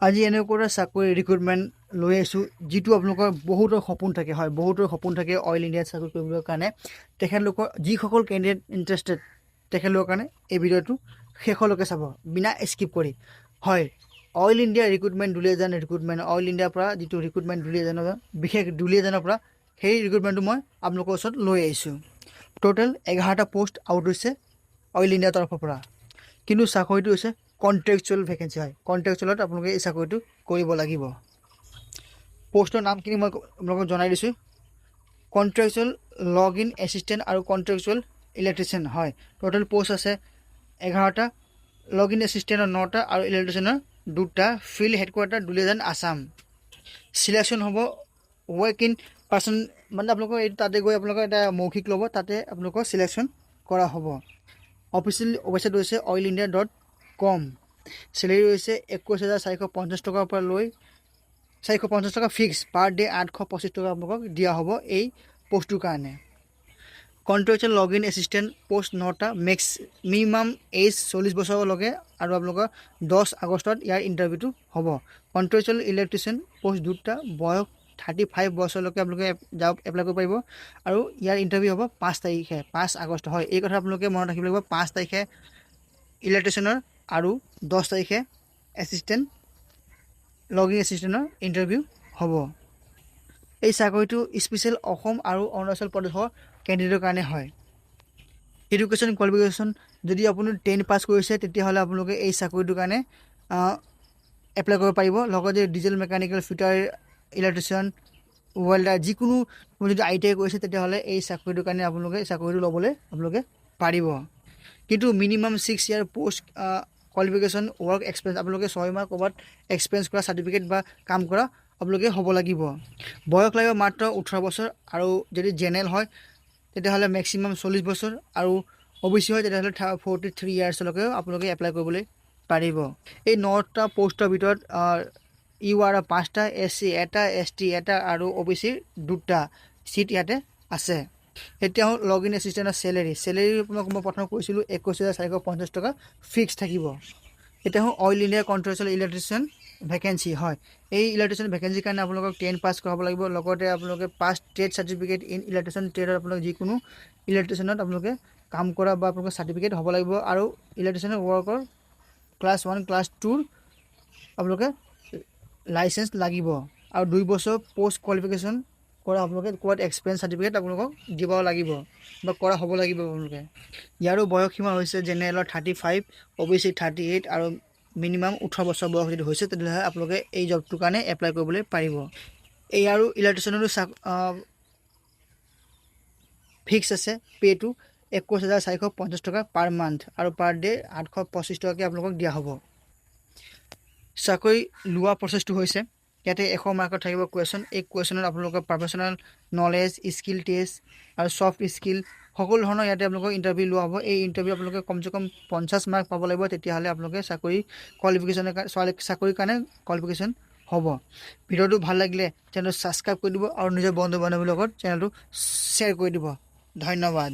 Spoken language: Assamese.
আজি এনেকুৱা চাকৰি ৰিক্ৰুটমেণ্ট লৈ আছোঁ যিটো আপোনালোকৰ বহুতৰ সপোন থাকে হয় বহুতৰ সপোন থাকে অইল ইণ্ডিয়াত চাকৰি কৰিবৰ কাৰণে তেখেতলোকৰ যিসকল কেণ্ডিডেট ইণ্টাৰেষ্টেড তেখেতলোকৰ কাৰণে এই ভিডিঅ'টো শেষলৈকে চাব বিনা স্কিপ কৰি হয় oil India recruitment Duliajan recruitment oil ইণ্ডিয়াৰ পৰা যিটো ৰিক্ৰুটমেণ্ট দুলীয়াজানৰ বিশেষ দুলীয়াজানৰ পৰা সেই ৰিক্ৰুটমেণ্টটো মই আপোনালোকৰ ওচৰত লৈ আহিছোঁ টোটেল 11টা পোষ্ট আউট হৈছে অইল ইণ্ডিয়াৰ তৰফৰ পৰা কিন্তু চাকৰিটো হৈছে কন্ট্ৰেকচুৱেল ভেকেঞ্চি হয় কন্ট্ৰেকচুৱেলত আপোনালোকে এই চাকৰিটো কৰিব লাগিব পোষ্টৰ নামখিনি মই আপোনালোকক জনাই দিছোঁ কন্ট্ৰেকচুৱেল লগ ইন এছিষ্টেণ্ট আৰু কন্ট্ৰেকচুৱেল ইলেক্ট্ৰিচিয়ান হয় টোটেল পোষ্ট আছে 11টা লগ ইন এছিষ্টেণ্টৰ 9টা আৰু ইলেক্ট্ৰিচিয়ানৰ 2টা field headquarter Duliajan Assam selection হ'ব ৱৰ্ক ইন পাৰ্চন মানে আপোনালোকৰ এইটো তাতে গৈ আপোনালোকৰ এটা মৌখিক ল'ব তাতে আপোনালোকৰ চিলেকশ্যন কৰা হ'ব অফিচিয়েল ৱেবছাইট হৈছে oilindia.com চেলেৰি হৈছে 21,450 টকাৰ পৰা লৈ 450 টকা ফিক্স পাৰ ডে 825 টকা আপোনালোকক দিয়া হ'ব এই পোষ্টটোৰ কাৰণে contractual log in assistant post 9টা মিনিমাম এজ 40 বছৰলৈকে আৰু আপোনালোকৰ 10 আগষ্টত ইয়াৰ ইণ্টাৰভিউটো হ'ব কন্ট্ৰেকচুৱেল ইলেক্ট্ৰিচিয়ান পোষ্ট 2টা বয়স 35 বছৰলৈকে আপোনালোকে এপ্লাই কৰিব পাৰিব আৰু ইয়াৰ ইণ্টাৰভিউ হ'ব 5 তাৰিখে 5 আগষ্ট হয় এই কথা আপোনালোকে মনত ৰাখিব লাগিব 5 তাৰিখে ইলেক্ট্ৰিচিয়ানৰ আৰু 10 তাৰিখে এছিষ্টেণ্ট লগ ইন এছিষ্টেণ্টৰ ইণ্টাৰভিউ হ'ব এই চাকৰিটো স্পেচিয়েল অসম আৰু অৰুণাচল প্ৰদেশৰ কেণ্ডিডেটৰ কাৰণে হয় এডুকেশ্যন কোৱালিফিকেশ্যন যদি আপুনি 10 পাছ কৰিছে তেতিয়াহ'লে আপোনালোকে এই চাকৰিটোৰ কাৰণে এপ্লাই কৰিব পাৰিব লগতে diesel mechanical fitter electrician welder যিকোনো যদি ITI কৰিছে তেতিয়াহ'লে এই চাকৰিটোৰ কাৰণে আপোনালোকে চাকৰিটো ল'বলৈ আপোনালোকে পাৰিব কিন্তু মিনিমাম 6 ইয়াৰ পোষ্ট কোৱালিফিকেশ্যন ৱৰ্ক এক্সপিৰিয়েঞ্চ আপোনালোকে 6 মাহ ক'ৰবাত এক্সপিৰিয়েঞ্চ কৰা চাৰ্টিফিকেট বা কাম কৰা আপোনালোকে হ'ব লাগিব বয়স লাগিব মাত্ৰ 18 বছৰ আৰু যদি জেনেৰেল হয় তেতিয়াহ'লে মেক্সিমাম 40 বছৰ আৰু OBC হয় তেতিয়াহ'লে 43 ইয়াৰ্ছলৈকে আপোনালোকে এপ্লাই কৰিবলৈ পাৰিব এই 9টা পোষ্টৰ ভিতৰত UR 5টা SC এটা ST এটা আৰু OBC 2টা চিট ইয়াতে আছে এতিয়াও লগ ইন এছিষ্টেণ্টৰ চেলেৰি আপোনাক মই প্ৰথম কৈছিলোঁ 21,450 টকা ফিক্স থাকিব এতিয়াও oil India contractual electrician vacancy হয় এই ইলেক্ট্ৰিচিয়ান ভেকেঞ্চিৰ কাৰণে আপোনালোকক 10 পাছ কৰাব লাগিব লগতে আপোনালোকে 5 ট্ৰেড চাৰ্টিফিকেট ইন ইলেক্ট্ৰিচিয়ান ট্ৰেডত আপোনালোক যিকোনো ইলেক্ট্ৰিচিয়ানত আপোনালোকে কাম কৰা বা আপোনালোকৰ চাৰ্টিফিকেট হ'ব লাগিব আৰু ইলেক্ট্ৰিচিয়ান ৱৰ্কৰ ক্লাছ 1 ক্লাছ 2 আপোনালোকে লাইসেন্স লাগিব আৰু 2 বছৰ পোষ্ট কোৱালিফিকেশ্যন কৰা আপোনালোকে কোৱাত এক্সপিৰিয়েঞ্চ চাৰ্টিফিকেট আপোনালোকক দিব লাগিব বা কৰা হ'ব লাগিব আপোনালোকে ইয়াৰো বয়স সীমা হৈছে জেনেৰেলৰ 35 OBC 38 আৰু মিনিমাম 18 বছৰ বয়স যদি হৈছে তেতিয়াহ'লে আপোনালোকে এই জবটোৰ কাৰণে এপ্লাই কৰিবলৈ পাৰিব এই আৰু ইলেক্ট্ৰিচিয়ানৰো ফিক্স আছে পেটো 21,450 টকা পাৰ মান্থ আৰু পাৰ ডে 825 টকাকৈ আপোনালোকক দিয়া হ'ব চাকৰি লোৱা প্ৰচেছটো হৈছে ইয়াতে 100 মাৰ্কত থাকিব কুৱেশ্যন এই কুৱেশ্যনত আপোনালোকৰ প্ৰফেশ্যনেল নলেজ স্কিল টেষ্ট আৰু ছফ্ট স্কিল সকলো ধৰণৰ ইয়াতে আপোনালোকৰ ইণ্টাৰভিউ লোৱা হ'ব এই ইণ্টাৰভিউ আপোনালোকে কমচে কম 50 মাৰ্ক পাব লাগিব তেতিয়াহ'লে আপোনালোকে চাকৰিৰ কাৰণে কোৱালিফিকেশ্যন হ'ব ভিডিঅ'টো ভাল লাগিলে চেনেলটো ছাবস্ক্ৰাইব কৰি দিব আৰু নিজৰ বন্ধু বান্ধৱীৰ লগত চেনেলটো শ্বেয়াৰ কৰি দিব ধন্যবাদ